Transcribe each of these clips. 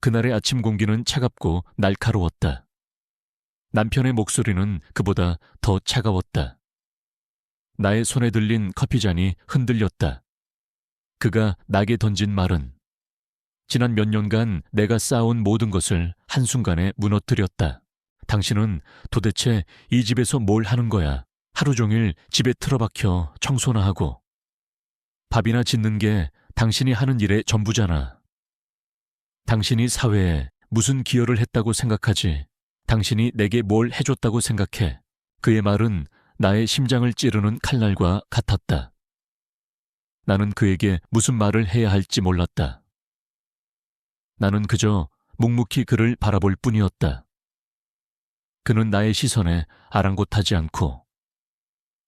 그날의 아침 공기는 차갑고 날카로웠다. 남편의 목소리는 그보다 더 차가웠다. 나의 손에 들린 커피잔이 흔들렸다. 그가 나에게 던진 말은 지난 몇 년간 내가 쌓아온 모든 것을 한순간에 무너뜨렸다. 당신은 도대체 이 집에서 뭘 하는 거야? 하루 종일 집에 틀어박혀 청소나 하고. 밥이나 짓는 게 당신이 하는 일의 전부잖아. 당신이 사회에 무슨 기여를 했다고 생각하지? 당신이 내게 뭘 해줬다고 생각해? 그의 말은 나의 심장을 찌르는 칼날과 같았다. 나는 그에게 무슨 말을 해야 할지 몰랐다. 나는 그저 묵묵히 그를 바라볼 뿐이었다. 그는 나의 시선에 아랑곳하지 않고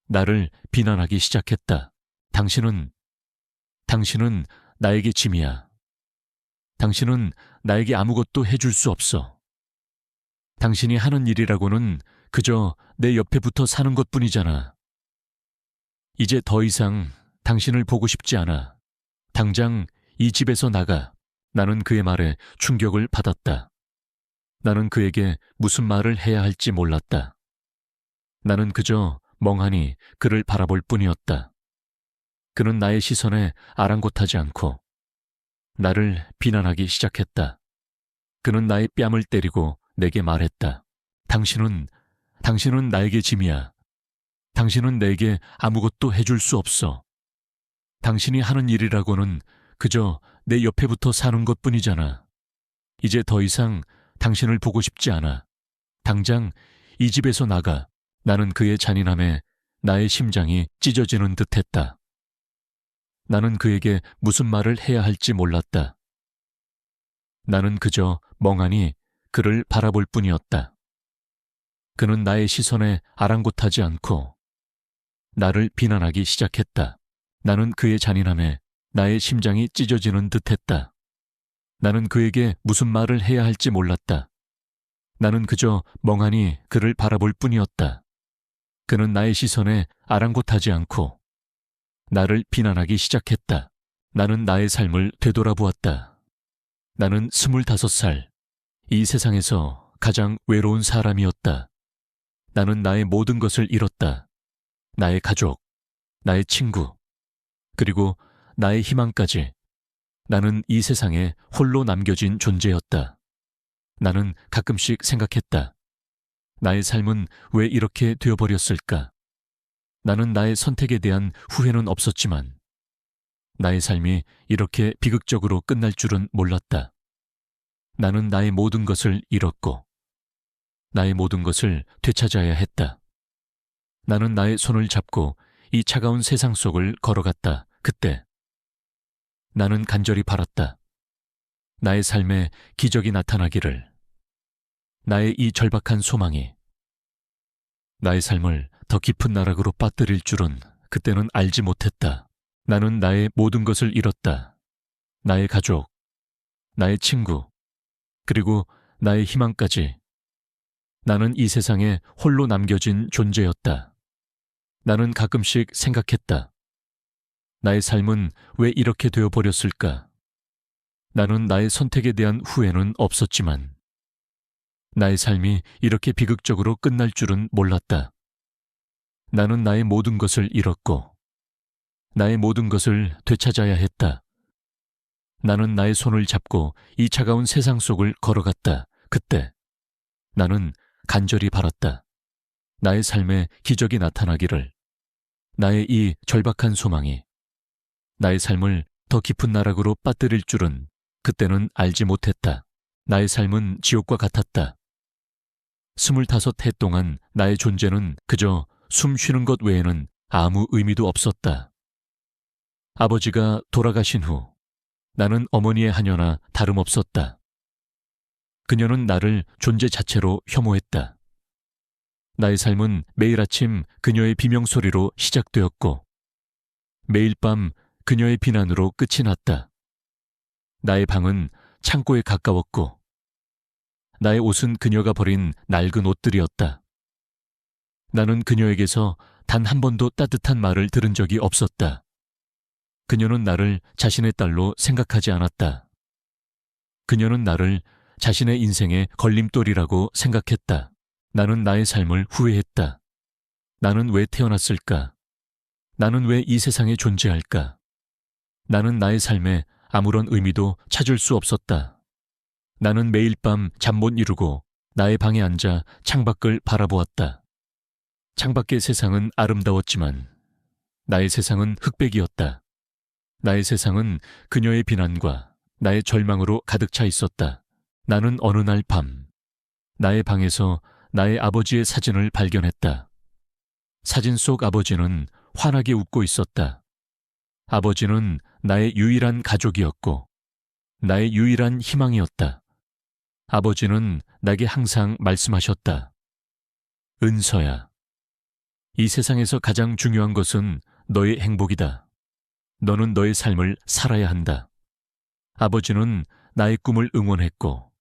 나를 비난하기 시작했다. 당신은 나에게 짐이야. 당신은 나에게 아무것도 해줄 수 없어. 당신이 하는 일이라고는 그저 내 옆에 붙어 사는 것뿐이잖아. 이제 더 이상 당신을 보고 싶지 않아. 당장 이 집에서 나가. 나는 그의 말에 충격을 받았다. 나는 그에게 무슨 말을 해야 할지 몰랐다. 나는 그저 멍하니 그를 바라볼 뿐이었다. 그는 나의 시선에 아랑곳하지 않고 나를 비난하기 시작했다. 그는 나의 뺨을 때리고 내게 말했다. 당신은 나에게 짐이야. 당신은 내게 아무것도 해줄 수 없어. 당신이 하는 일이라고는 그저 내 옆에 붙어 사는 것뿐이잖아. 이제 더 이상 당신을 보고 싶지 않아. 당장 이 집에서 나가. 나는 그의 잔인함에 나의 심장이 찢어지는 듯했다. 나는 그에게 무슨 말을 해야 할지 몰랐다. 나는 그저 멍하니 그를 바라볼 뿐이었다. 그는 나의 시선에 아랑곳하지 않고 나를 비난하기 시작했다. 나는 그의 잔인함에 나의 심장이 찢어지는 듯했다. 나는 그에게 무슨 말을 해야 할지 몰랐다. 나는 그저 멍하니 그를 바라볼 뿐이었다. 그는 나의 시선에 아랑곳하지 않고 나를 비난하기 시작했다. 나는 나의 삶을 되돌아보았다. 나는 25살, 이 세상에서 가장 외로운 사람이었다. 나는 나의 모든 것을 잃었다. 나의 가족, 나의 친구, 그리고 나의 희망까지. 나는 이 세상에 홀로 남겨진 존재였다. 나는 가끔씩 생각했다. 나의 삶은 왜 이렇게 되어버렸을까? 나는 나의 선택에 대한 후회는 없었지만 나의 삶이 이렇게 비극적으로 끝날 줄은 몰랐다. 나는 나의 모든 것을 잃었고 나의 모든 것을 되찾아야 했다. 나는 나의 손을 잡고 이 차가운 세상 속을 걸어갔다. 그때 나는 간절히 바랐다. 나의 삶에 기적이 나타나기를. 나의 이 절박한 소망이 나의 삶을 더 깊은 나락으로 빠뜨릴 줄은 그때는 알지 못했다. 나는 나의 모든 것을 잃었다. 나의 가족, 나의 친구, 그리고 나의 희망까지. 나는 이 세상에 홀로 남겨진 존재였다. 나는 가끔씩 생각했다. 나의 삶은 왜 이렇게 되어버렸을까? 나는 나의 선택에 대한 후회는 없었지만 나의 삶이 이렇게 비극적으로 끝날 줄은 몰랐다. 나는 나의 모든 것을 잃었고 나의 모든 것을 되찾아야 했다. 나는 나의 손을 잡고 이 차가운 세상 속을 걸어갔다. 그때 나는 간절히 바랐다. 나의 삶에 기적이 나타나기를. 나의 이 절박한 소망이 나의 삶을 더 깊은 나락으로 빠뜨릴 줄은 그때는 알지 못했다. 나의 삶은 지옥과 같았다. 25해 동안 나의 존재는 그저 숨 쉬는 것 외에는 아무 의미도 없었다. 아버지가 돌아가신 후 나는 어머니의 하녀나 다름없었다. 그녀는 나를 존재 자체로 혐오했다. 나의 삶은 매일 아침 그녀의 비명소리로 시작되었고 매일 밤 그녀의 비난으로 끝이 났다. 나의 방은 창고에 가까웠고 나의 옷은 그녀가 버린 낡은 옷들이었다. 나는 그녀에게서 단 한 번도 따뜻한 말을 들은 적이 없었다. 그녀는 나를 자신의 딸로 생각하지 않았다. 그녀는 나를 자신의 인생의 걸림돌이라고 생각했다. 나는 나의 삶을 후회했다. 나는 왜 태어났을까? 나는 왜 이 세상에 존재할까? 나는 나의 삶에 아무런 의미도 찾을 수 없었다. 나는 매일 밤 잠 못 이루고 나의 방에 앉아 창밖을 바라보았다. 창밖의 세상은 아름다웠지만 나의 세상은 흑백이었다. 나의 세상은 그녀의 비난과 나의 절망으로 가득 차 있었다. 나는 어느 날 밤 나의 방에서 나의 아버지의 사진을 발견했다. 사진 속 아버지는 환하게 웃고 있었다. 아버지는 나의 유일한 가족이었고 나의 유일한 희망이었다. 아버지는 나에게 항상 말씀하셨다. 은서야, 이 세상에서 가장 중요한 것은 너의 행복이다. 너는 너의 삶을 살아야 한다. 아버지는 나의 꿈을 응원했고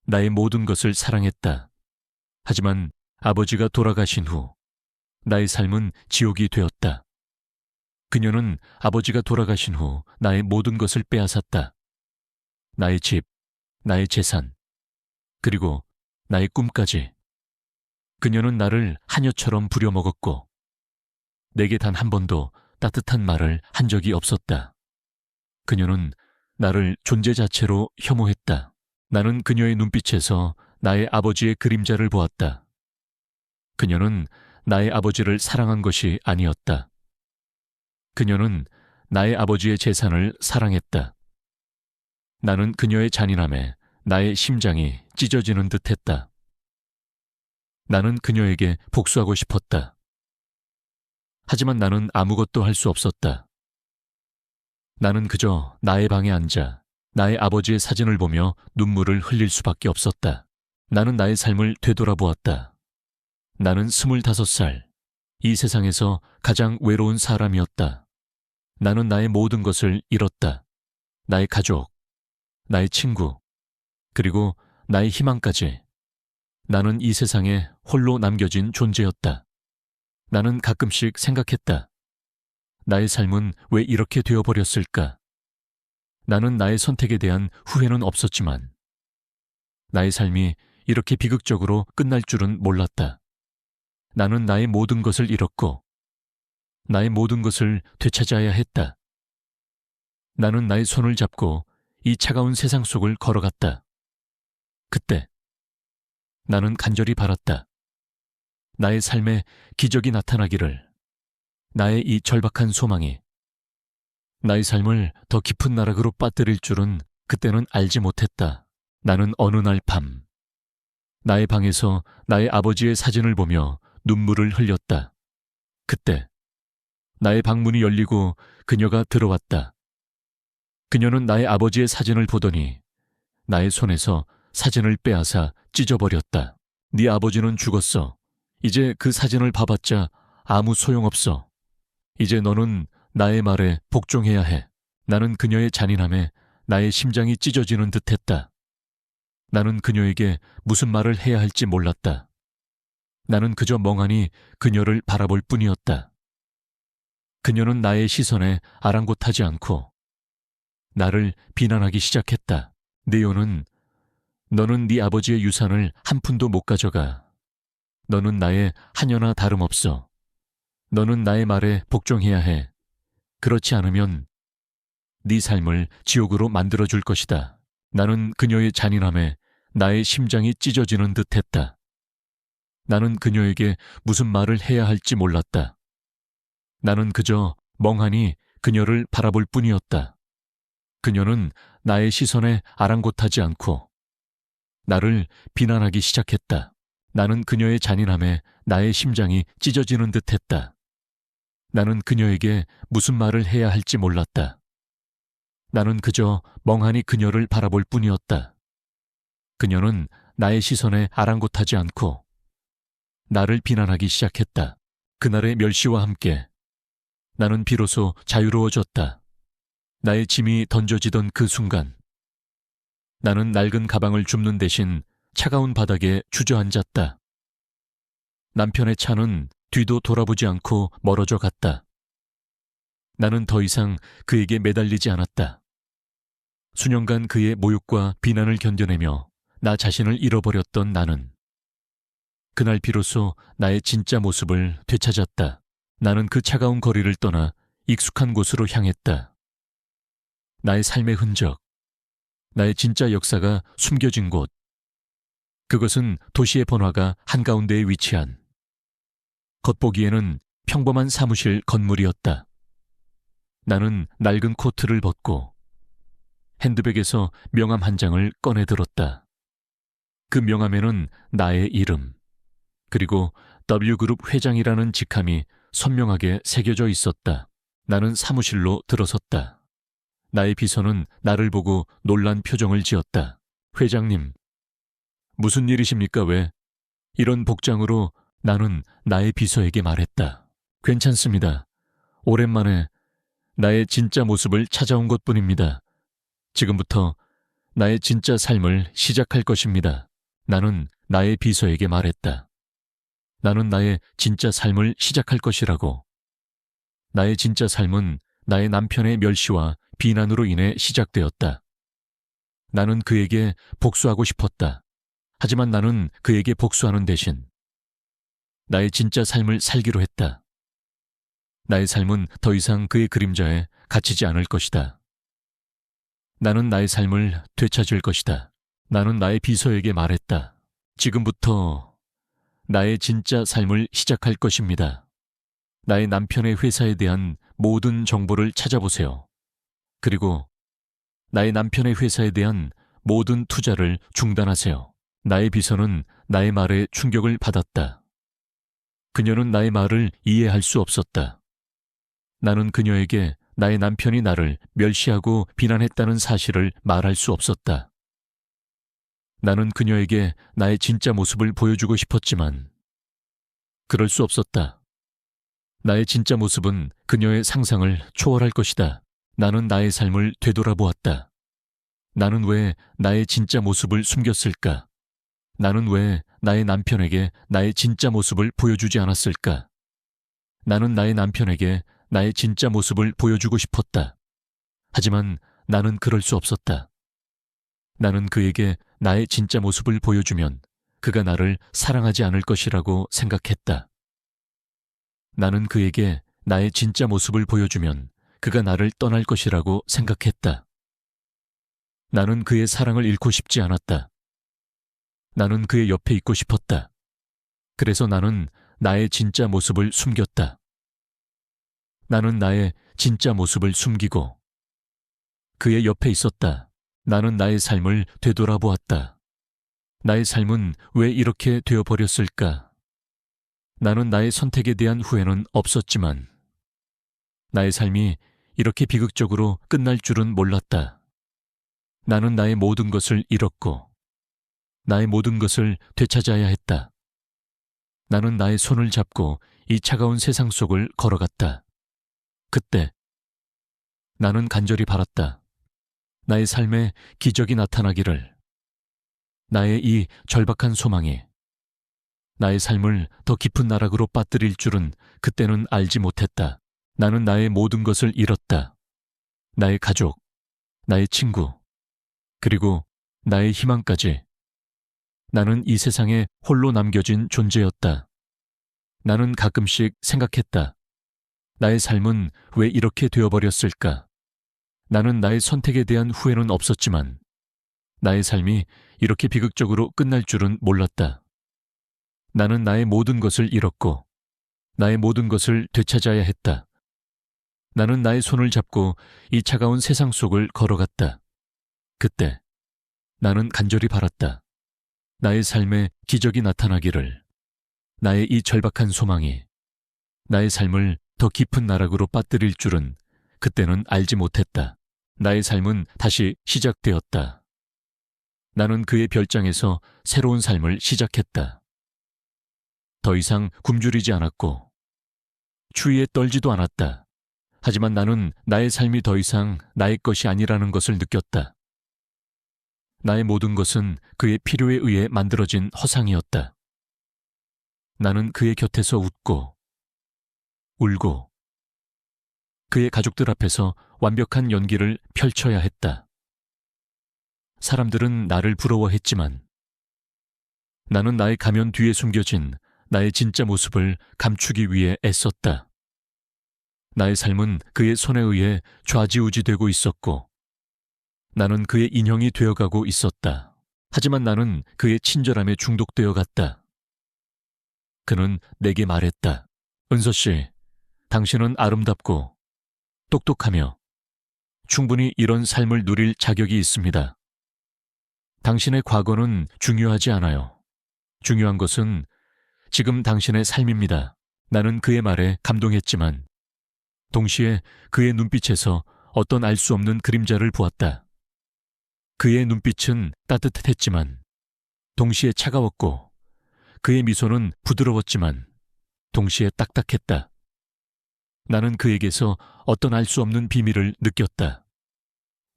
나의 모든 것을 사랑했다. 하지만 아버지가 돌아가신 후 나의 삶은 지옥이 되었다. 그녀는 아버지가 돌아가신 후 나의 모든 것을 빼앗았다. 나의 집, 나의 재산, 그리고 나의 꿈까지. 그녀는 나를 하녀처럼 부려먹었고 내게 단 한 번도 따뜻한 말을 한 적이 없었다. 그녀는 나를 존재 자체로 혐오했다. 나는 그녀의 눈빛에서 나의 아버지의 그림자를 보았다. 그녀는 나의 아버지를 사랑한 것이 아니었다. 그녀는 나의 아버지의 재산을 사랑했다. 나는 그녀의 잔인함에 나의 심장이 찢어지는 듯했다. 나는 그녀에게 복수하고 싶었다. 하지만 나는 아무것도 할 수 없었다. 나는 그저 나의 방에 앉아 나의 아버지의 사진을 보며 눈물을 흘릴 수밖에 없었다. 나는 나의 삶을 되돌아보았다. 나는 25살, 이 세상에서 가장 외로운 사람이었다. 나는 나의 모든 것을 잃었다. 나의 가족, 나의 친구, 그리고 나의 희망까지. 나는 이 세상에 홀로 남겨진 존재였다. 나는 가끔씩 생각했다. 나의 삶은 왜 이렇게 되어버렸을까? 나는 나의 선택에 대한 후회는 없었지만 나의 삶이 이렇게 비극적으로 끝날 줄은 몰랐다. 나는 나의 모든 것을 잃었고 나의 모든 것을 되찾아야 했다. 나는 나의 손을 잡고 이 차가운 세상 속을 걸어갔다. 그때 나는 간절히 바랐다. 나의 삶에 기적이 나타나기를. 나의 이 절박한 소망이 나의 삶을 더 깊은 나락으로 빠뜨릴 줄은 그때는 알지 못했다. 나는 어느 날 밤 나의 방에서 나의 아버지의 사진을 보며 눈물을 흘렸다. 그때 나의 방문이 열리고 그녀가 들어왔다. 그녀는 나의 아버지의 사진을 보더니 나의 손에서 사진을 빼앗아 찢어버렸다. 네 아버지는 죽었어. 이제 그 사진을 봐봤자 아무 소용없어. 이제 너는 나의 말에 복종해야 해. 나는 그녀의 잔인함에 나의 심장이 찢어지는 듯했다. 나는 그녀에게 무슨 말을 해야 할지 몰랐다. 나는 그저 멍하니 그녀를 바라볼 뿐이었다. 그녀는 나의 시선에 아랑곳하지 않고 나를 비난하기 시작했다. 네오는 너는 네 아버지의 유산을 한 푼도 못 가져가. 너는 나의 하녀나 다름없어. 너는 나의 말에 복종해야 해. 그렇지 않으면 네 삶을 지옥으로 만들어줄 것이다. 나는 그녀의 잔인함에 나의 심장이 찢어지는 듯했다. 나는 그녀에게 무슨 말을 해야 할지 몰랐다. 나는 그저 멍하니 그녀를 바라볼 뿐이었다. 그녀는 나의 시선에 아랑곳하지 않고 나를 비난하기 시작했다. 나는 그녀의 잔인함에 나의 심장이 찢어지는 듯했다. 나는 그녀에게 무슨 말을 해야 할지 몰랐다. 나는 그저 멍하니 그녀를 바라볼 뿐이었다. 그녀는 나의 시선에 아랑곳하지 않고 나를 비난하기 시작했다. 그날의 멸시와 함께 나는 비로소 자유로워졌다. 나의 짐이 던져지던 그 순간 나는 낡은 가방을 줍는 대신 차가운 바닥에 주저앉았다. 남편의 차는 뒤도 돌아보지 않고 멀어져 갔다. 나는 더 이상 그에게 매달리지 않았다. 수년간 그의 모욕과 비난을 견뎌내며 나 자신을 잃어버렸던 나는 그날 비로소 나의 진짜 모습을 되찾았다. 나는 그 차가운 거리를 떠나 익숙한 곳으로 향했다. 나의 삶의 흔적, 나의 진짜 역사가 숨겨진 곳. 그것은 도시의 번화가 한가운데에 위치한 겉보기에는 평범한 사무실 건물이었다. 나는 낡은 코트를 벗고 핸드백에서 명함 한 장을 꺼내 들었다. 그 명함에는 나의 이름, 그리고 W그룹 회장이라는 직함이 선명하게 새겨져 있었다. 나는 사무실로 들어섰다. 나의 비서는 나를 보고 놀란 표정을 지었다. 회장님, 무슨 일이십니까 왜? 이런 복장으로 나는 나의 비서에게 말했다. 괜찮습니다. 오랜만에 나의 진짜 모습을 찾아온 것뿐입니다. 지금부터 나의 진짜 삶을 시작할 것입니다. 나는 나의 비서에게 말했다. 나는 나의 진짜 삶을 시작할 것이라고. 나의 진짜 삶은 나의 남편의 멸시와 비난으로 인해 시작되었다. 나는 그에게 복수하고 싶었다. 하지만 나는 그에게 복수하는 대신 나의 진짜 삶을 살기로 했다. 나의 삶은 더 이상 그의 그림자에 갇히지 않을 것이다. 나는 나의 삶을 되찾을 것이다. 나는 나의 비서에게 말했다. 지금부터 나의 진짜 삶을 시작할 것입니다. 나의 남편의 회사에 대한 모든 정보를 찾아보세요. 그리고 나의 남편의 회사에 대한 모든 투자를 중단하세요. 나의 비서는 나의 말에 충격을 받았다. 그녀는 나의 말을 이해할 수 없었다. 나는 그녀에게 나의 남편이 나를 멸시하고 비난했다는 사실을 말할 수 없었다. 나는 그녀에게 나의 진짜 모습을 보여주고 싶었지만 그럴 수 없었다. 나의 진짜 모습은 그녀의 상상을 초월할 것이다. 나는 나의 삶을 되돌아보았다. 나는 왜 나의 진짜 모습을 숨겼을까? 나는 왜 나의 남편에게 나의 진짜 모습을 보여주지 않았을까? 나는 나의 남편에게 나의 진짜 모습을 보여주고 싶었다. 하지만 나는 그럴 수 없었다. 나는 그에게 나의 진짜 모습을 보여주면 그가 나를 사랑하지 않을 것이라고 생각했다. 나는 그에게 나의 진짜 모습을 보여주면 그가 나를 떠날 것이라고 생각했다. 나는 그의 사랑을 잃고 싶지 않았다. 나는 그의 옆에 있고 싶었다. 그래서 나는 나의 진짜 모습을 숨겼다. 나는 나의 진짜 모습을 숨기고 그의 옆에 있었다. 나는 나의 삶을 되돌아보았다. 나의 삶은 왜 이렇게 되어버렸을까? 나는 나의 선택에 대한 후회는 없었지만 나의 삶이 이렇게 비극적으로 끝날 줄은 몰랐다. 나는 나의 모든 것을 잃었고 나의 모든 것을 되찾아야 했다. 나는 나의 손을 잡고 이 차가운 세상 속을 걸어갔다. 그때 나는 간절히 바랐다. 나의 삶에 기적이 나타나기를. 나의 이 절박한 소망이 나의 삶을 더 깊은 나락으로 빠뜨릴 줄은 그때는 알지 못했다. 나는 나의 모든 것을 잃었다. 나의 가족, 나의 친구, 그리고 나의 희망까지. 나는 이 세상에 홀로 남겨진 존재였다. 나는 가끔씩 생각했다. 나의 삶은 왜 이렇게 되어버렸을까? 나는 나의 선택에 대한 후회는 없었지만 나의 삶이 이렇게 비극적으로 끝날 줄은 몰랐다. 나는 나의 모든 것을 잃었고 나의 모든 것을 되찾아야 했다. 나는 나의 손을 잡고 이 차가운 세상 속을 걸어갔다. 그때 나는 간절히 바랐다. 나의 삶에 기적이 나타나기를. 나의 이 절박한 소망이 나의 삶을 더 깊은 나락으로 빠뜨릴 줄은 그때는 알지 못했다. 나의 삶은 다시 시작되었다. 나는 그의 별장에서 새로운 삶을 시작했다. 더 이상 굶주리지 않았고 추위에 떨지도 않았다. 하지만 나는 나의 삶이 더 이상 나의 것이 아니라는 것을 느꼈다. 나의 모든 것은 그의 필요에 의해 만들어진 허상이었다. 나는 그의 곁에서 웃고 울고 그의 가족들 앞에서 완벽한 연기를 펼쳐야 했다. 사람들은 나를 부러워했지만 나는 나의 가면 뒤에 숨겨진 나의 진짜 모습을 감추기 위해 애썼다. 나의 삶은 그의 손에 의해 좌지우지되고 있었고 나는 그의 인형이 되어가고 있었다. 하지만 나는 그의 친절함에 중독되어 갔다. 그는 내게 말했다. 은서 씨, 당신은 아름답고 똑똑하며 충분히 이런 삶을 누릴 자격이 있습니다. 당신의 과거는 중요하지 않아요. 중요한 것은 지금 당신의 삶입니다. 나는 그의 말에 감동했지만 동시에 그의 눈빛에서 어떤 알 수 없는 그림자를 보았다. 그의 눈빛은 따뜻했지만 동시에 차가웠고 그의 미소는 부드러웠지만 동시에 딱딱했다. 나는 그에게서 어떤 알 수 없는 비밀을 느꼈다.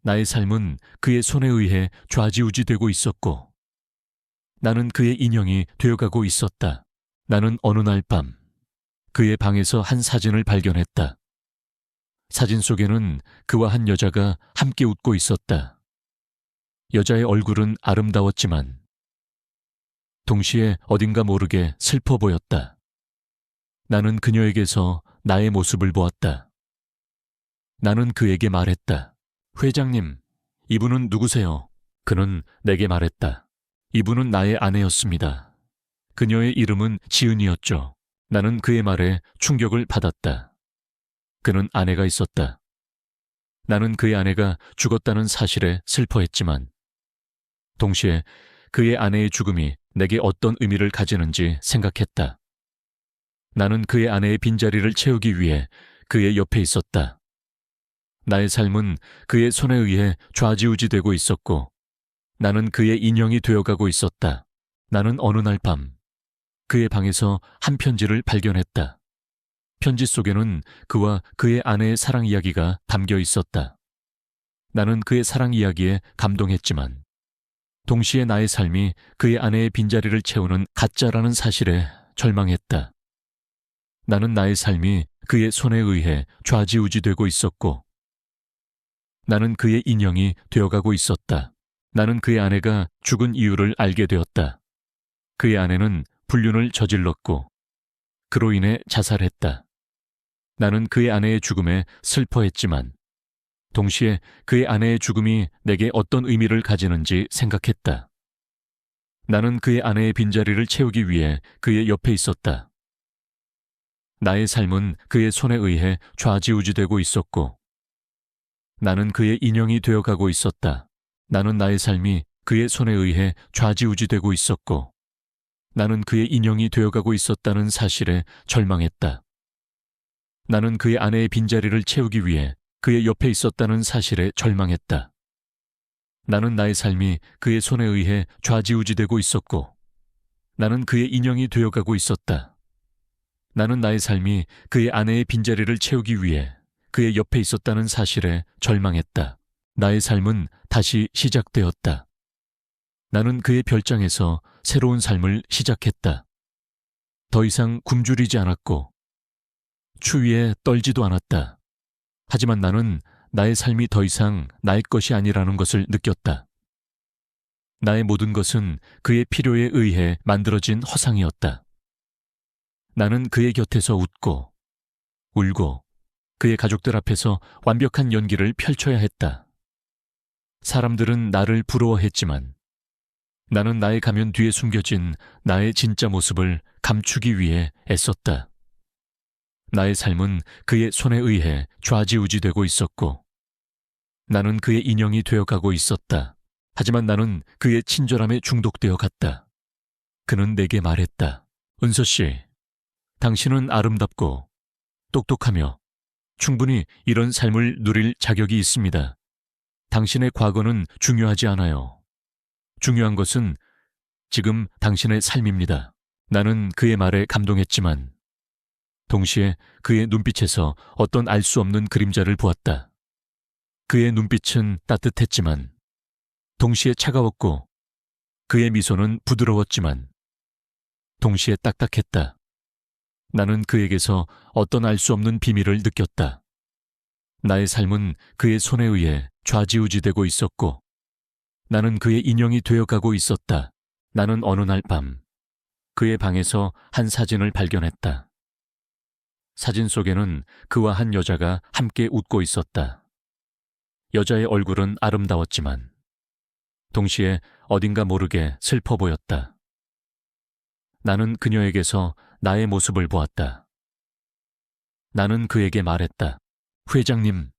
나의 삶은 그의 손에 의해 좌지우지되고 있었고 나는 그의 인형이 되어가고 있었다. 나는 어느 날 밤 그의 방에서 한 사진을 발견했다. 사진 속에는 그와 한 여자가 함께 웃고 있었다. 여자의 얼굴은 아름다웠지만 동시에 어딘가 모르게 슬퍼 보였다. 나는 그녀에게서 나의 모습을 보았다. 나는 그에게 말했다. 회장님, 이분은 누구세요? 그는 내게 말했다. 이분은 나의 아내였습니다. 그녀의 이름은 지은이었죠. 나는 그의 말에 충격을 받았다. 그는 아내가 있었다. 나는 그의 아내가 죽었다는 사실에 슬퍼했지만 동시에 그의 아내의 죽음이 내게 어떤 의미를 가지는지 생각했다. 나는 그의 아내의 빈자리를 채우기 위해 그의 옆에 있었다. 나의 삶은 그의 손에 의해 좌지우지되고 있었고 나는 그의 인형이 되어가고 있었다. 나는 어느 날 밤 그의 방에서 한 편지를 발견했다. 편지 속에는 그와 그의 아내의 사랑 이야기가 담겨 있었다. 나는 그의 사랑 이야기에 감동했지만 동시에 나의 삶이 그의 아내의 빈자리를 채우는 가짜라는 사실에 절망했다. 나는 나의 삶이 그의 손에 의해 좌지우지되고 있었고 나는 그의 인형이 되어가고 있었다. 나는 그의 아내가 죽은 이유를 알게 되었다. 그의 아내는 불륜을 저질렀고 그로 인해 자살했다. 나는 그의 아내의 죽음에 슬퍼했지만 동시에 그의 아내의 죽음이 내게 어떤 의미를 가지는지 생각했다. 나는 그의 아내의 빈자리를 채우기 위해 그의 옆에 있었다. 나의 삶은 그의 손에 의해 좌지우지되고 있었고 나는 그의 인형이 되어가고 있었다. 나는 나의 삶이 그의 손에 의해 좌지우지되고 있었고 나는 그의 인형이 되어가고 있었다는 사실에 절망했다. 나는 그의 아내의 빈자리를 채우기 위해 그의 옆에 있었다는 사실에 절망했다. 나는 나의 삶이 그의 손에 의해 좌지우지되고 있었고 나는 그의 인형이 되어가고 있었다. 나는 나의 삶이 그의 아내의 빈자리를 채우기 위해 그의 옆에 있었다는 사실에 절망했다. 나의 삶은 다시 시작되었다. 나는 그의 별장에서 새로운 삶을 시작했다. 더 이상 굶주리지 않았고 추위에 떨지도 않았다. 하지만 나는 나의 삶이 더 이상 나의 것이 아니라는 것을 느꼈다. 나의 모든 것은 그의 필요에 의해 만들어진 허상이었다. 나는 그의 곁에서 웃고 울고 그의 가족들 앞에서 완벽한 연기를 펼쳐야 했다. 사람들은 나를 부러워했지만 나는 나의 가면 뒤에 숨겨진 나의 진짜 모습을 감추기 위해 애썼다. 나의 삶은 그의 손에 의해 좌지우지되고 있었고 나는 그의 인형이 되어가고 있었다. 하지만 나는 그의 친절함에 중독되어 갔다. 그는 내게 말했다. 은서 씨, 당신은 아름답고 똑똑하며 충분히 이런 삶을 누릴 자격이 있습니다. 당신의 과거는 중요하지 않아요. 중요한 것은 지금 당신의 삶입니다. 나는 그의 말에 감동했지만 동시에 그의 눈빛에서 어떤 알 수 없는 그림자를 보았다. 그의 눈빛은 따뜻했지만 동시에 차가웠고 그의 미소는 부드러웠지만 동시에 딱딱했다. 나는 그에게서 어떤 알 수 없는 비밀을 느꼈다. 나의 삶은 그의 손에 의해 좌지우지되고 있었고 나는 그의 인형이 되어가고 있었다. 나는 어느 날 밤 그의 방에서 한 사진을 발견했다. 사진 속에는 그와 한 여자가 함께 웃고 있었다. 여자의 얼굴은 아름다웠지만 동시에 어딘가 모르게 슬퍼 보였다. 나는 그녀에게서 나의 모습을 보았다. 나는 그에게 말했다. 회장님,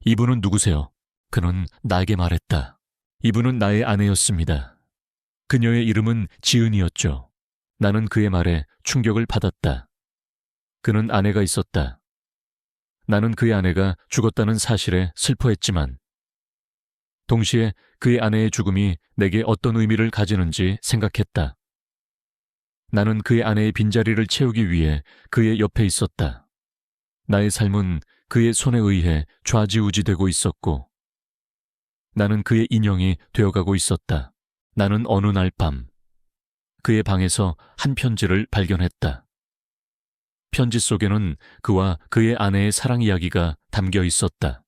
이분은 누구세요? 그는 나에게 말했다. 이분은 나의 아내였습니다. 그녀의 이름은 지은이었죠. 나는 그의 말에 충격을 받았다. 그는 아내가 있었다. 나는 그의 아내가 죽었다는 사실에 슬퍼했지만 동시에 그의 아내의 죽음이 내게 어떤 의미를 가지는지 생각했다. 나는 그의 아내의 빈자리를 채우기 위해 그의 옆에 있었다. 나의 삶은 그의 손에 의해 좌지우지되고 있었고 나는 그의 인형이 되어가고 있었다. 나는 어느 날 밤 그의 방에서 한 편지를 발견했다. 편지 속에는 그와 그의 아내의 사랑 이야기가 담겨 있었다.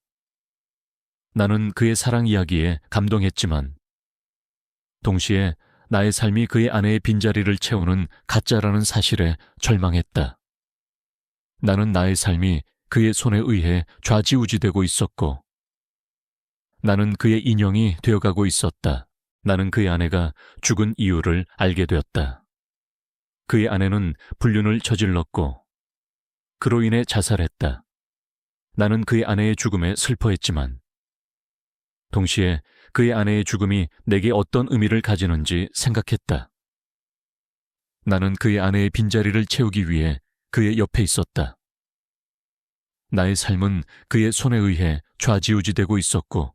나는 그의 사랑 이야기에 감동했지만 동시에 나의 삶이 그의 아내의 빈자리를 채우는 가짜라는 사실에 절망했다. 나는 나의 삶이 그의 손에 의해 좌지우지되고 있었고 나는 그의 인형이 되어가고 있었다. 나는 그의 아내가 죽은 이유를 알게 되었다. 그의 아내는 불륜을 저질렀고 그로 인해 자살했다. 나는 그의 아내의 죽음에 슬퍼했지만 동시에 그의 아내의 죽음이 내게 어떤 의미를 가지는지 생각했다. 나는 그의 아내의 빈자리를 채우기 위해 그의 옆에 있었다. 나의 삶은 그의 손에 의해 좌지우지되고 있었고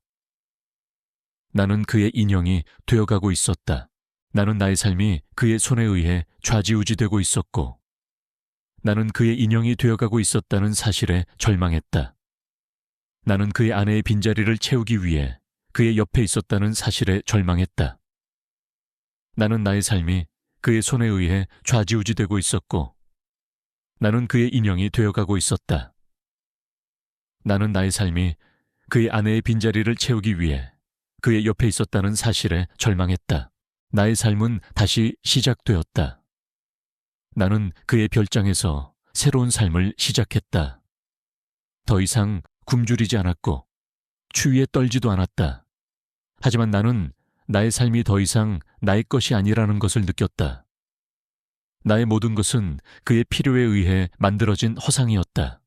나는 그의 인형이 되어가고 있었다. 나는 나의 삶이 그의 손에 의해 좌지우지되고 있었고 나는 그의 인형이 되어가고 있었다는 사실에 절망했다. 나는 그의 아내의 빈자리를 채우기 위해 그의 옆에 있었다는 사실에 절망했다. 나는 나의 삶이 그의 손에 의해 좌지우지되고 있었고 나는 그의 인형이 되어가고 있었다. 나는 나의 삶이 그의 아내의 빈자리를 채우기 위해 그의 옆에 있었다는 사실에 절망했다. 나의 삶은 다시 시작되었다. 나는 그의 별장에서 새로운 삶을 시작했다. 더 이상 굶주리지 않았고 추위에 떨지도 않았다. 하지만 나는 나의 삶이 더 이상 나의 것이 아니라는 것을 느꼈다. 나의 모든 것은 그의 필요에 의해 만들어진 허상이었다.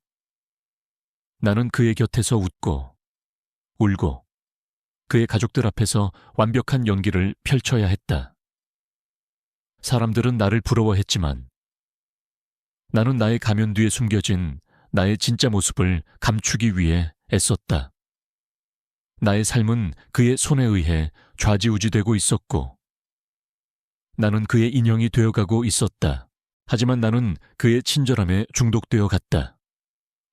나는 그의 곁에서 웃고 울고 그의 가족들 앞에서 완벽한 연기를 펼쳐야 했다. 사람들은 나를 부러워했지만 나는 나의 가면 뒤에 숨겨진 나의 진짜 모습을 감추기 위해 애썼다. 나의 삶은 그의 손에 의해 좌지우지되고 있었고 나는 그의 인형이 되어가고 있었다. 하지만 나는 그의 친절함에 중독되어 갔다.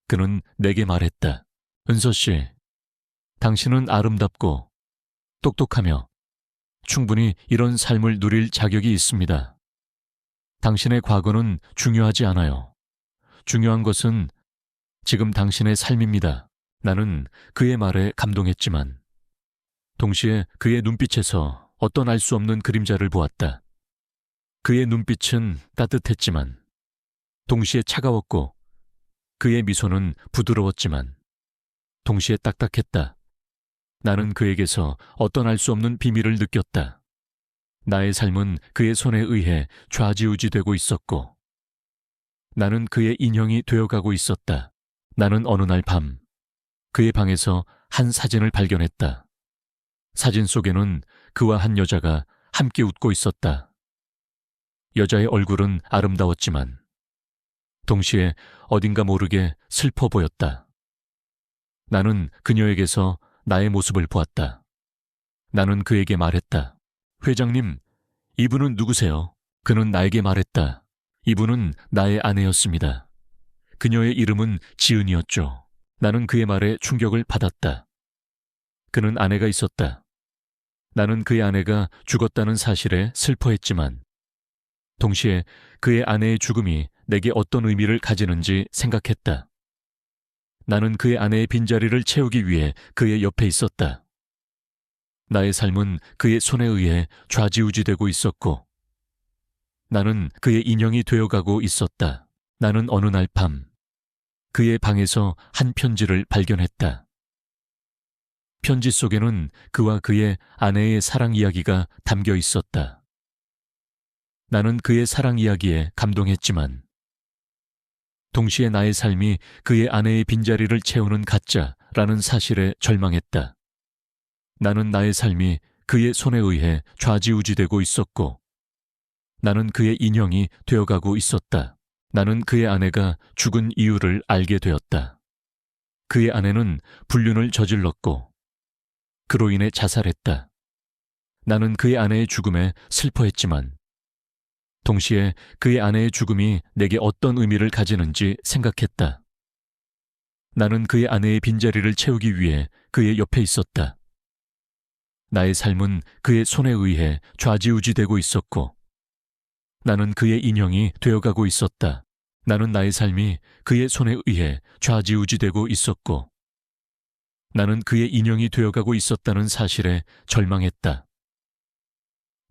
그는 내게 말했다. 은서 씨, 당신은 아름답고 똑똑하며 충분히 이런 삶을 누릴 자격이 있습니다. 당신의 과거는 중요하지 않아요. 중요한 것은 지금 당신의 삶입니다. 나는 그의 말에 감동했지만 동시에 그의 눈빛에서 어떤 알 수 없는 그림자를 보았다. 그의 눈빛은 따뜻했지만 동시에 차가웠고 그의 미소는 부드러웠지만 동시에 딱딱했다. 나는 그에게서 어떤 알 수 없는 비밀을 느꼈다. 나의 삶은 그의 손에 의해 좌지우지되고 있었고 나는 그의 인형이 되어가고 있었다. 나는 어느 날 밤 그의 방에서 한 사진을 발견했다. 사진 속에는 그와 한 여자가 함께 웃고 있었다. 여자의 얼굴은 아름다웠지만 동시에 어딘가 모르게 슬퍼 보였다. 나는 그녀에게서 나의 모습을 보았다. 나는 그에게 말했다. 회장님, 이분은 누구세요? 그는 나에게 말했다. 이분은 나의 아내였습니다. 그녀의 이름은 지은이었죠. 나는 그의 말에 충격을 받았다. 그는 아내가 있었다. 나는 그의 아내가 죽었다는 사실에 슬퍼했지만 동시에 그의 아내의 죽음이 내게 어떤 의미를 가지는지 생각했다. 나는 그의 아내의 빈자리를 채우기 위해 그의 옆에 있었다. 나의 삶은 그의 손에 의해 좌지우지되고 있었고 나는 그의 인형이 되어가고 있었다. 나는 어느 날 밤 그의 방에서 한 편지를 발견했다. 편지 속에는 그와 그의 아내의 사랑 이야기가 담겨 있었다. 나는 그의 사랑 이야기에 감동했지만 동시에 나의 삶이 그의 아내의 빈자리를 채우는 가짜라는 사실에 절망했다. 나는 나의 삶이 그의 손에 의해 좌지우지되고 있었고 나는 그의 인형이 되어가고 있었다. 나는 그의 아내가 죽은 이유를 알게 되었다. 그의 아내는 불륜을 저질렀고 그로 인해 자살했다. 나는 그의 아내의 죽음에 슬퍼했지만 동시에 그의 아내의 죽음이 내게 어떤 의미를 가지는지 생각했다. 나는 그의 아내의 빈자리를 채우기 위해 그의 옆에 있었다. 나의 삶은 그의 손에 의해 좌지우지되고 있었고 나는 그의 인형이 되어가고 있었다. 나는 나의 삶이 그의 손에 의해 좌지우지되고 있었고 나는 그의 인형이 되어가고 있었다는 사실에 절망했다.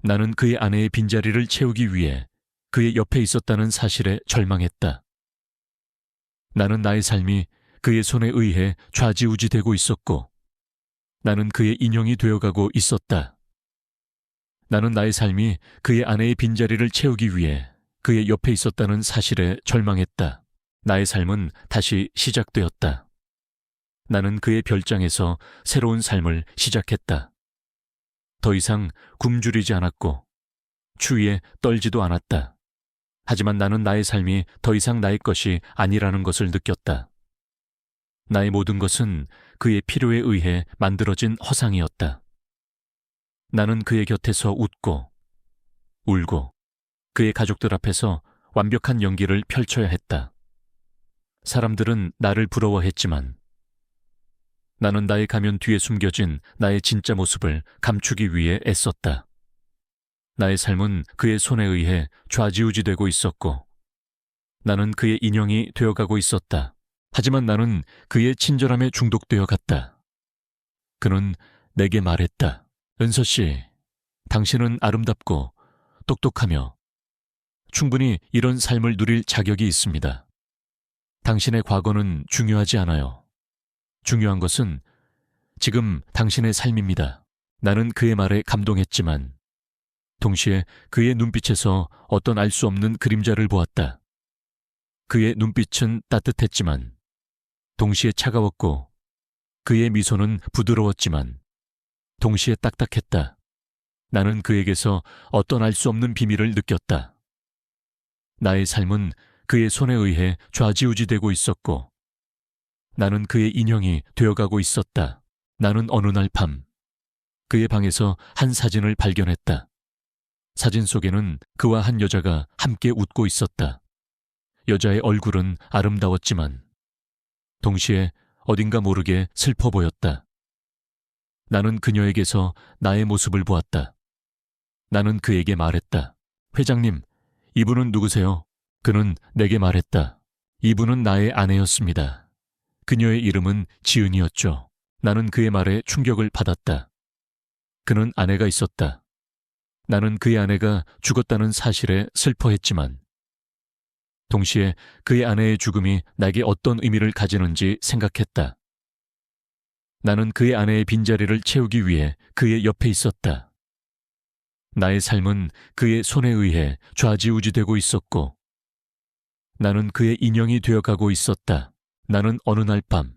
나는 그의 아내의 빈자리를 채우기 위해 그의 옆에 있었다는 사실에 절망했다. 나는 나의 삶이 그의 손에 의해 좌지우지되고 있었고 나는 그의 인형이 되어가고 있었다. 나는 나의 삶이 그의 아내의 빈자리를 채우기 위해 그의 옆에 있었다는 사실에 절망했다. 나의 삶은 다시 시작되었다. 나는 그의 별장에서 새로운 삶을 시작했다. 더 이상 굶주리지 않았고 추위에 떨지도 않았다. 하지만 나는 나의 삶이 더 이상 나의 것이 아니라는 것을 느꼈다. 나의 모든 것은 그의 필요에 의해 만들어진 허상이었다. 나는 그의 곁에서 웃고 울고 그의 가족들 앞에서 완벽한 연기를 펼쳐야 했다. 사람들은 나를 부러워했지만 나는 나의 가면 뒤에 숨겨진 나의 진짜 모습을 감추기 위해 애썼다. 나의 삶은 그의 손에 의해 좌지우지되고 있었고 나는 그의 인형이 되어가고 있었다. 하지만 나는 그의 친절함에 중독되어 갔다. 그는 내게 말했다. 은서 씨, 당신은 아름답고 똑똑하며 충분히 이런 삶을 누릴 자격이 있습니다. 당신의 과거는 중요하지 않아요. 중요한 것은 지금 당신의 삶입니다. 나는 그의 말에 감동했지만 동시에 그의 눈빛에서 어떤 알 수 없는 그림자를 보았다. 그의 눈빛은 따뜻했지만 동시에 차가웠고 그의 미소는 부드러웠지만 동시에 딱딱했다. 나는 그에게서 어떤 알 수 없는 비밀을 느꼈다. 나의 삶은 그의 손에 의해 좌지우지되고 있었고 나는 그의 인형이 되어가고 있었다. 나는 어느 날 밤 그의 방에서 한 사진을 발견했다. 사진 속에는 그와 한 여자가 함께 웃고 있었다. 여자의 얼굴은 아름다웠지만 동시에 어딘가 모르게 슬퍼 보였다. 나는 그녀에게서 나의 모습을 보았다. 나는 그에게 말했다. 회장님, 이분은 누구세요? 그는 내게 말했다. 이분은 나의 아내였습니다. 그녀의 이름은 지은이었죠. 나는 그의 말에 충격을 받았다. 그는 아내가 있었다. 나는 그의 아내가 죽었다는 사실에 슬퍼했지만 동시에 그의 아내의 죽음이 나에게 어떤 의미를 가지는지 생각했다. 나는 그의 아내의 빈자리를 채우기 위해 그의 옆에 있었다. 나의 삶은 그의 손에 의해 좌지우지되고 있었고 나는 그의 인형이 되어가고 있었다. 나는 어느 날 밤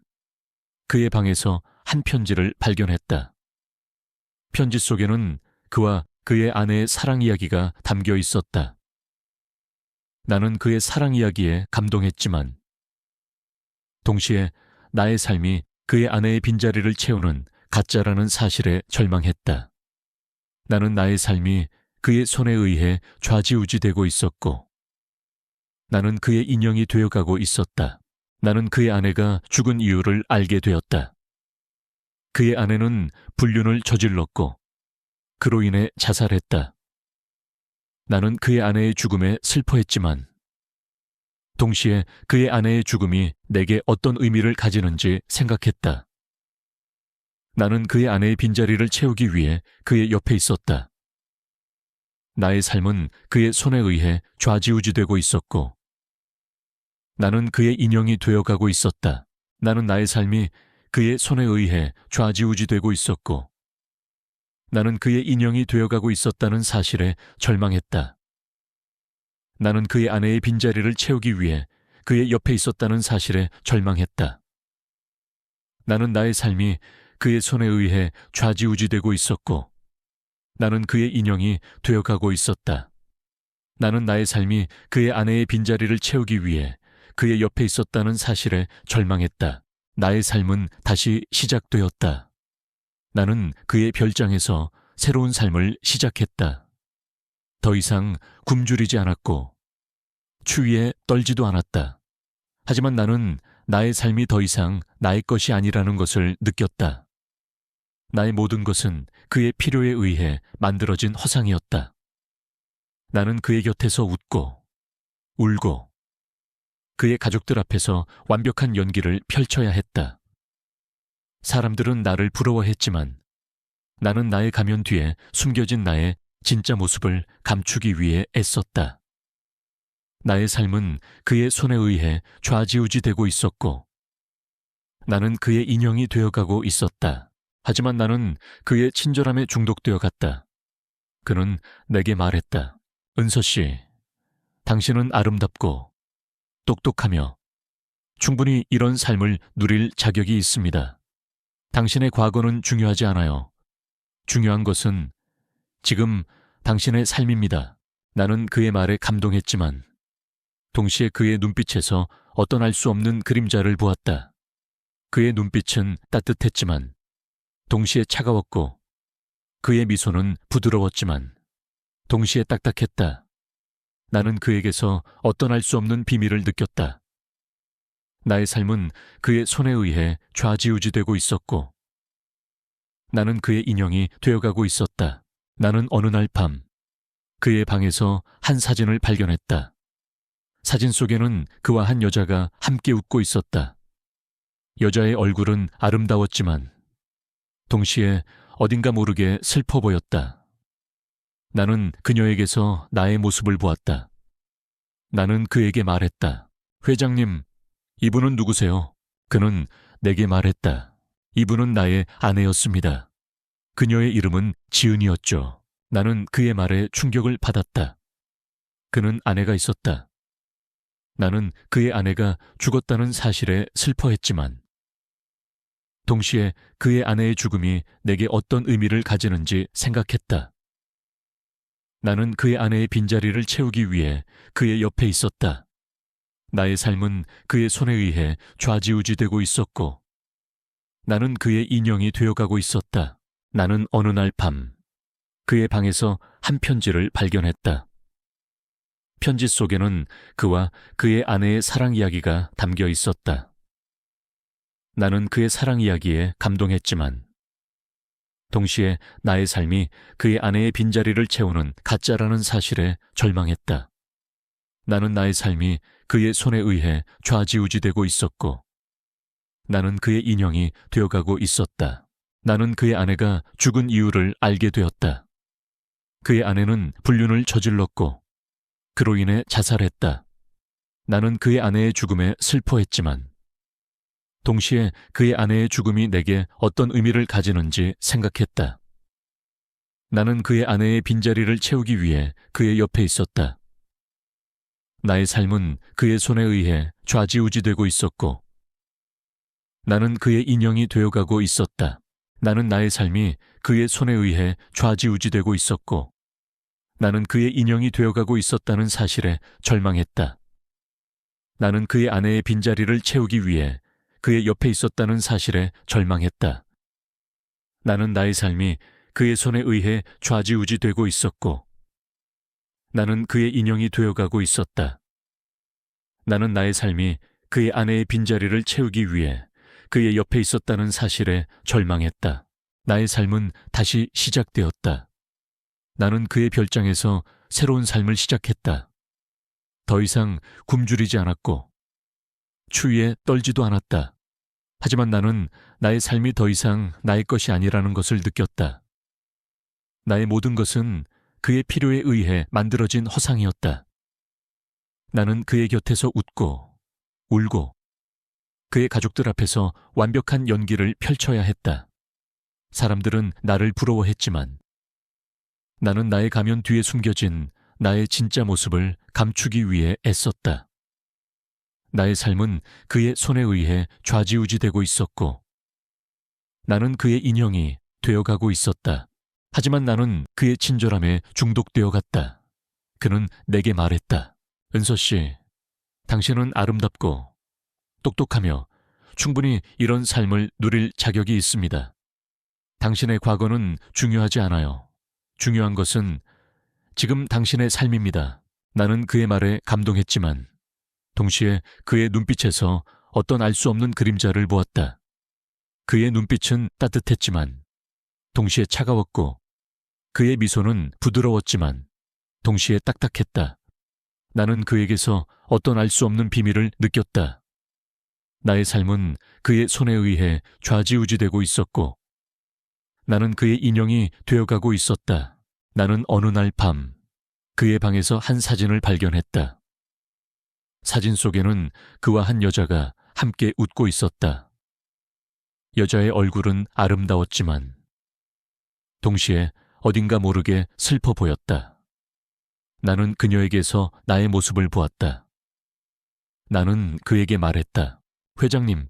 그의 방에서 한 편지를 발견했다. 편지 속에는 그와 그의 아내의 사랑 이야기가 담겨 있었다. 나는 그의 사랑 이야기에 감동했지만 동시에 나의 삶이 그의 아내의 빈자리를 채우는 가짜라는 사실에 절망했다. 나는 나의 삶이 그의 손에 의해 좌지우지되고 있었고 나는 그의 인형이 되어가고 있었다. 나는 그의 아내가 죽은 이유를 알게 되었다. 그의 아내는 불륜을 저질렀고 그로 인해 자살했다. 나는 그의 아내의 죽음에 슬퍼했지만 동시에 그의 아내의 죽음이 내게 어떤 의미를 가지는지 생각했다. 나는 그의 아내의 빈자리를 채우기 위해 그의 옆에 있었다. 나의 삶은 그의 손에 의해 좌지우지되고 있었고, 나는 그의 인형이 되어가고 있었다. 나는 나의 삶이 그의 손에 의해 좌지우지되고 있었고, 나는 그의 인형이 되어가고 있었다는 사실에 절망했다. 나는 그의 아내의 빈자리를 채우기 위해 그의 옆에 있었다는 사실에 절망했다. 나는 나의 삶이 그의 손에 의해 좌지우지되고 있었고, 나는 그의 인형이 되어가고 있었다. 나는 나의 삶이 그의 아내의 빈자리를 채우기 위해 그의 옆에 있었다는 사실에 절망했다. 나의 삶은 다시 시작되었다. 나는 그의 별장에서 새로운 삶을 시작했다. 더 이상 굶주리지 않았고 추위에 떨지도 않았다. 하지만 나는 나의 삶이 더 이상 나의 것이 아니라는 것을 느꼈다. 나의 모든 것은 그의 필요에 의해 만들어진 허상이었다. 나는 그의 곁에서 웃고 울고 그의 가족들 앞에서 완벽한 연기를 펼쳐야 했다. 사람들은 나를 부러워했지만 나는 나의 가면 뒤에 숨겨진 나의 진짜 모습을 감추기 위해 애썼다. 나의 삶은 그의 손에 의해 좌지우지되고 있었고 나는 그의 인형이 되어가고 있었다. 하지만 나는 그의 친절함에 중독되어 갔다. 그는 내게 말했다. 은서 씨, 당신은 아름답고 똑똑하며 충분히 이런 삶을 누릴 자격이 있습니다. 당신의 과거는 중요하지 않아요. 중요한 것은 지금 당신의 삶입니다. 나는 그의 말에 감동했지만 동시에 그의 눈빛에서 어떤 알 수 없는 그림자를 보았다. 그의 눈빛은 따뜻했지만 동시에 차가웠고 그의 미소는 부드러웠지만 동시에 딱딱했다. 나는 그에게서 어떤 알 수 없는 비밀을 느꼈다. 나의 삶은 그의 손에 의해 좌지우지되고 있었고 나는 그의 인형이 되어가고 있었다. 나는 어느 날 밤 그의 방에서 한 사진을 발견했다. 사진 속에는 그와 한 여자가 함께 웃고 있었다. 여자의 얼굴은 아름다웠지만 동시에 어딘가 모르게 슬퍼 보였다. 나는 그녀에게서 나의 모습을 보았다. 나는 그에게 말했다. 회장님, 이분은 누구세요? 그는 내게 말했다. 이분은 나의 아내였습니다. 그녀의 이름은 지은이었죠. 나는 그의 말에 충격을 받았다. 그는 아내가 있었다. 나는 그의 아내가 죽었다는 사실에 슬퍼했지만 동시에 그의 아내의 죽음이 내게 어떤 의미를 가지는지 생각했다. 나는 그의 아내의 빈자리를 채우기 위해 그의 옆에 있었다. 나의 삶은 그의 손에 의해 좌지우지되고 있었고 나는 그의 인형이 되어가고 있었다. 나는 어느 날 밤 그의 방에서 한 편지를 발견했다. 편지 속에는 그와 그의 아내의 사랑 이야기가 담겨 있었다. 나는 그의 사랑 이야기에 감동했지만 동시에 나의 삶이 그의 아내의 빈자리를 채우는 가짜라는 사실에 절망했다. 나는 나의 삶이 그의 손에 의해 좌지우지되고 있었고 나는 그의 인형이 되어가고 있었다. 나는 그의 아내가 죽은 이유를 알게 되었다. 그의 아내는 불륜을 저질렀고 그로 인해 자살했다. 나는 그의 아내의 죽음에 슬퍼했지만 동시에 그의 아내의 죽음이 내게 어떤 의미를 가지는지 생각했다. 나는 그의 아내의 빈자리를 채우기 위해 그의 옆에 있었다. 나의 삶은 그의 손에 의해 좌지우지되고 있었고 나는 그의 인형이 되어가고 있었다. 나는 나의 삶이 그의 손에 의해 좌지우지되고 있었고 나는 그의 인형이 되어가고 있었다는 사실에 절망했다. 나는 그의 아내의 빈자리를 채우기 위해 그의 옆에 있었다는 사실에 절망했다. 나는 나의 삶이 그의 손에 의해 좌지우지되고 있었고 나는 그의 인형이 되어가고 있었다. 나는 나의 삶이 그의 아내의 빈자리를 채우기 위해 그의 옆에 있었다는 사실에 절망했다. 나의 삶은 다시 시작되었다. 나는 그의 별장에서 새로운 삶을 시작했다. 더 이상 굶주리지 않았고 추위에 떨지도 않았다. 하지만 나는 나의 삶이 더 이상 나의 것이 아니라는 것을 느꼈다. 나의 모든 것은 그의 필요에 의해 만들어진 허상이었다. 나는 그의 곁에서 웃고, 울고, 그의 가족들 앞에서 완벽한 연기를 펼쳐야 했다. 사람들은 나를 부러워했지만 나는 나의 가면 뒤에 숨겨진 나의 진짜 모습을 감추기 위해 애썼다. 나의 삶은 그의 손에 의해 좌지우지되고 있었고 나는 그의 인형이 되어가고 있었다. 하지만 나는 그의 친절함에 중독되어 갔다. 그는 내게 말했다. 은서 씨, 당신은 아름답고 똑똑하며 충분히 이런 삶을 누릴 자격이 있습니다. 당신의 과거는 중요하지 않아요. 중요한 것은 지금 당신의 삶입니다. 나는 그의 말에 감동했지만 동시에 그의 눈빛에서 어떤 알 수 없는 그림자를 보았다. 그의 눈빛은 따뜻했지만 동시에 차가웠고 그의 미소는 부드러웠지만 동시에 딱딱했다. 나는 그에게서 어떤 알 수 없는 비밀을 느꼈다. 나의 삶은 그의 손에 의해 좌지우지되고 있었고 나는 그의 인형이 되어가고 있었다. 나는 어느 날 밤 그의 방에서 한 사진을 발견했다. 사진 속에는 그와 한 여자가 함께 웃고 있었다. 여자의 얼굴은 아름다웠지만 동시에 어딘가 모르게 슬퍼 보였다. 나는 그녀에게서 나의 모습을 보았다. 나는 그에게 말했다. 회장님,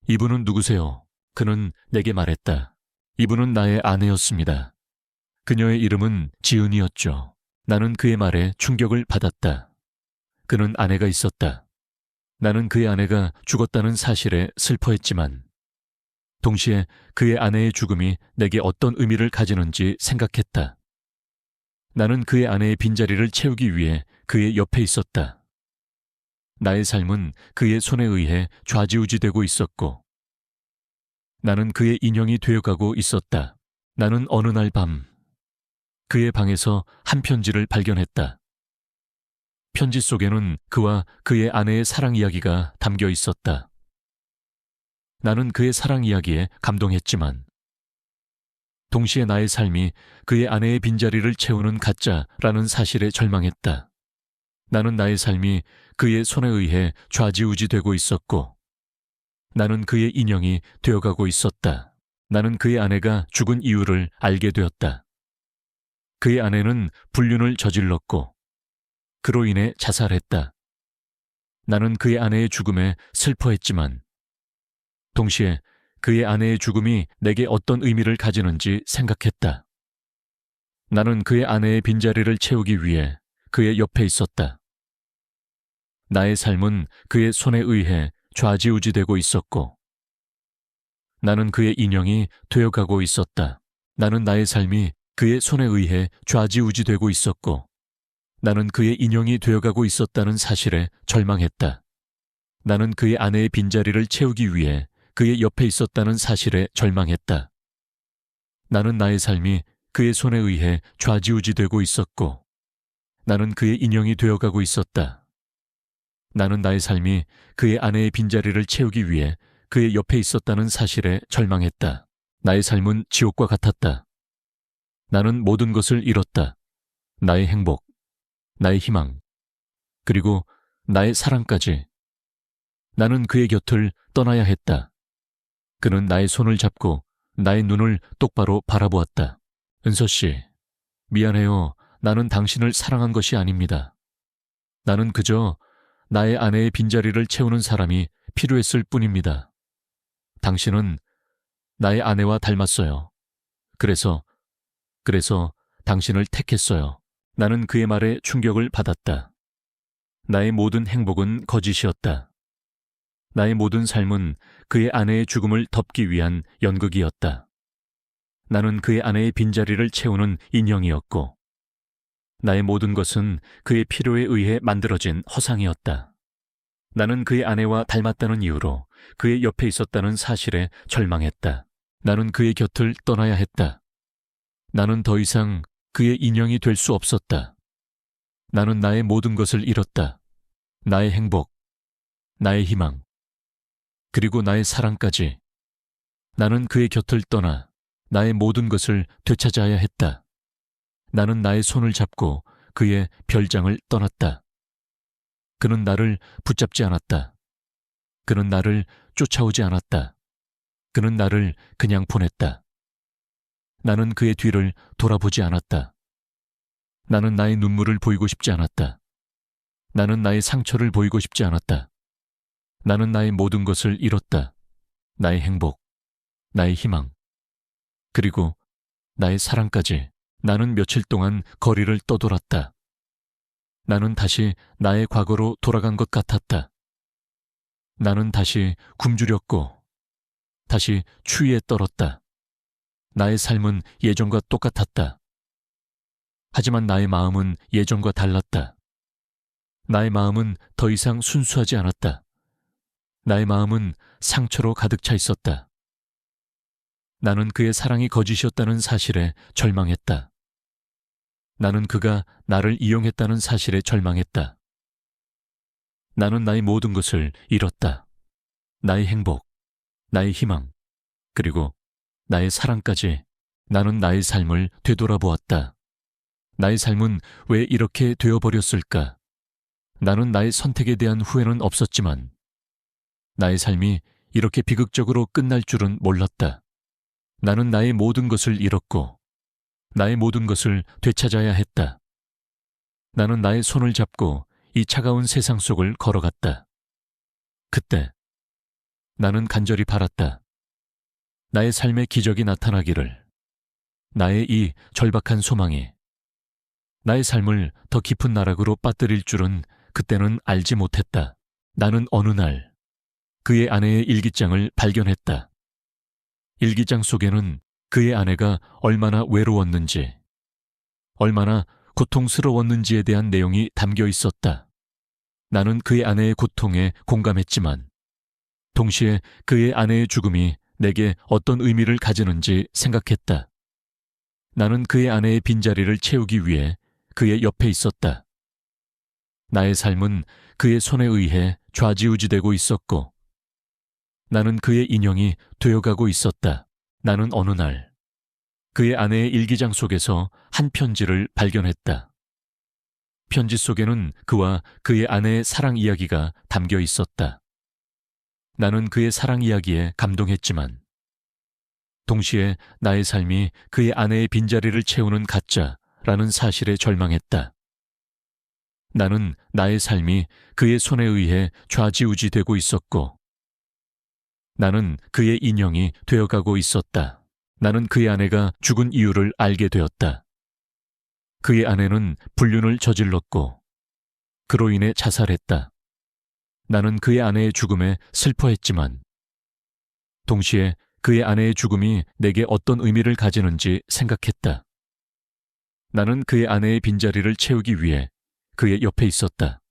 이분은 누구세요? 그는 내게 말했다. 이분은 나의 아내였습니다. 그녀의 이름은 지은이었죠. 나는 그의 말에 충격을 받았다. 그는 아내가 있었다. 나는 그의 아내가 죽었다는 사실에 슬퍼했지만 동시에 그의 아내의 죽음이 내게 어떤 의미를 가지는지 생각했다. 나는 그의 아내의 빈자리를 채우기 위해 그의 옆에 있었다. 나의 삶은 그의 손에 의해 좌지우지되고 있었고 나는 그의 인형이 되어가고 있었다. 나는 어느 날 밤 그의 방에서 한 편지를 발견했다. 편지 속에는 그와 그의 아내의 사랑 이야기가 담겨 있었다. 나는 그의 사랑 이야기에 감동했지만 동시에 나의 삶이 그의 아내의 빈자리를 채우는 가짜라는 사실에 절망했다. 나는 나의 삶이 그의 손에 의해 좌지우지되고 있었고 나는 그의 인형이 되어가고 있었다. 나는 그의 아내가 죽은 이유를 알게 되었다. 그의 아내는 불륜을 저질렀고 그로 인해 자살했다. 나는 그의 아내의 죽음에 슬퍼했지만 동시에 그의 아내의 죽음이 내게 어떤 의미를 가지는지 생각했다. 나는 그의 아내의 빈자리를 채우기 위해 그의 옆에 있었다. 나의 삶은 그의 손에 의해 좌지우지되고 있었고 나는 그의 인형이 되어가고 있었다. 나는 나의 삶이 그의 손에 의해 좌지우지되고 있었고 나는 그의 인형이 되어가고 있었다는 사실에 절망했다. 나는 그의 아내의 빈자리를 채우기 위해 그의 옆에 있었다는 사실에 절망했다. 나는 나의 삶이 그의 손에 의해 좌지우지되고 있었고 나는 그의 인형이 되어가고 있었다. 나는 나의 삶이 그의 아내의 빈자리를 채우기 위해 그의 옆에 있었다는 사실에 절망했다. 나의 삶은 지옥과 같았다. 나는 모든 것을 잃었다. 나의 행복, 나의 희망, 그리고 나의 사랑까지. 나는 그의 곁을 떠나야 했다. 그는 나의 손을 잡고 나의 눈을 똑바로 바라보았다. 은서 씨, 미안해요. 나는 당신을 사랑한 것이 아닙니다. 나는 그저 나의 아내의 빈자리를 채우는 사람이 필요했을 뿐입니다. 당신은 나의 아내와 닮았어요. 그래서 당신을 택했어요. 나는 그의 말에 충격을 받았다. 나의 모든 행복은 거짓이었다. 나의 모든 삶은 그의 아내의 죽음을 덮기 위한 연극이었다. 나는 그의 아내의 빈자리를 채우는 인형이었고 나의 모든 것은 그의 필요에 의해 만들어진 허상이었다. 나는 그의 아내와 닮았다는 이유로 그의 옆에 있었다는 사실에 절망했다. 나는 그의 곁을 떠나야 했다. 나는 더 이상 그의 인형이 될 수 없었다. 나는 나의 모든 것을 잃었다. 나의 행복, 나의 희망, 그리고 나의 사랑까지. 나는 그의 곁을 떠나 나의 모든 것을 되찾아야 했다. 나는 나의 손을 잡고 그의 별장을 떠났다. 그는 나를 붙잡지 않았다. 그는 나를 쫓아오지 않았다. 그는 나를 그냥 보냈다. 나는 그의 뒤를 돌아보지 않았다. 나는 나의 눈물을 보이고 싶지 않았다. 나는 나의 상처를 보이고 싶지 않았다. 나는 나의 모든 것을 잃었다. 나의 행복, 나의 희망, 그리고 나의 사랑까지. 나는 며칠 동안 거리를 떠돌았다. 나는 다시 나의 과거로 돌아간 것 같았다. 나는 다시 굶주렸고 다시 추위에 떨었다. 나의 삶은 예전과 똑같았다. 하지만 나의 마음은 예전과 달랐다. 나의 마음은 더 이상 순수하지 않았다. 나의 마음은 상처로 가득 차 있었다. 나는 그의 사랑이 거짓이었다는 사실에 절망했다. 나는 그가 나를 이용했다는 사실에 절망했다. 나는 나의 모든 것을 잃었다. 나의 행복, 나의 희망, 그리고 나의 사랑까지. 나는 나의 삶을 되돌아보았다. 나의 삶은 왜 이렇게 되어버렸을까? 나는 나의 선택에 대한 후회는 없었지만 나의 삶이 이렇게 비극적으로 끝날 줄은 몰랐다. 나는 나의 모든 것을 잃었고 나의 모든 것을 되찾아야 했다. 나는 나의 손을 잡고 이 차가운 세상 속을 걸어갔다. 그때 나는 간절히 바랐다. 나의 삶에 기적이 나타나기를. 나의 이 절박한 소망이 나의 삶을 더 깊은 나락으로 빠뜨릴 줄은 그때는 알지 못했다. 나는 어느 날 그의 아내의 일기장을 발견했다. 일기장 속에는 그의 아내가 얼마나 외로웠는지, 얼마나 고통스러웠는지에 대한 내용이 담겨 있었다. 나는 그의 아내의 고통에 공감했지만 동시에 그의 아내의 죽음이 내게 어떤 의미를 가지는지 생각했다. 나는 그의 아내의 빈자리를 채우기 위해 그의 옆에 있었다. 나의 삶은 그의 손에 의해 좌지우지되고 있었고 나는 그의 인형이 되어가고 있었다. 나는 어느 날 그의 아내의 일기장 속에서 한 편지를 발견했다. 편지 속에는 그와 그의 아내의 사랑 이야기가 담겨 있었다. 나는 그의 사랑 이야기에 감동했지만 동시에 나의 삶이 그의 아내의 빈자리를 채우는 가짜라는 사실에 절망했다. 나는 나의 삶이 그의 손에 의해 좌지우지되고 있었고 나는 그의 인형이 되어가고 있었다. 나는 그의 아내가 죽은 이유를 알게 되었다. 그의 아내는 불륜을 저질렀고 그로 인해 자살했다. 나는 그의 아내의 죽음에 슬퍼했지만 동시에 그의 아내의 죽음이 내게 어떤 의미를 가지는지 생각했다. 나는 그의 아내의 빈자리를 채우기 위해 그의 옆에 있었다.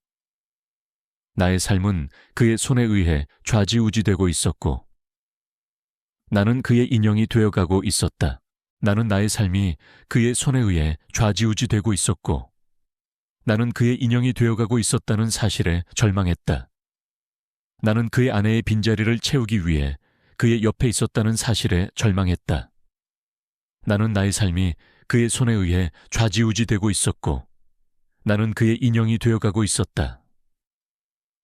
나의 삶은 그의 손에 의해 좌지우지되고 있었고 나는 그의 인형이 되어가고 있었다. 나는 나의 삶이 그의 손에 의해 좌지우지되고 있었고 나는 그의 인형이 되어가고 있었다는 사실에 절망했다. 나는 그의 아내의 빈자리를 채우기 위해 그의 옆에 있었다는 사실에 절망했다. 나는 나의 삶이 그의 손에 의해 좌지우지되고 있었고 나는 그의 인형이 되어가고 있었다.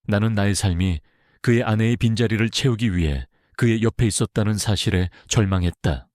나는 나의 삶이 그의 아내의 빈자리를 채우기 위해 그의 옆에 있었다는 사실에 절망했다.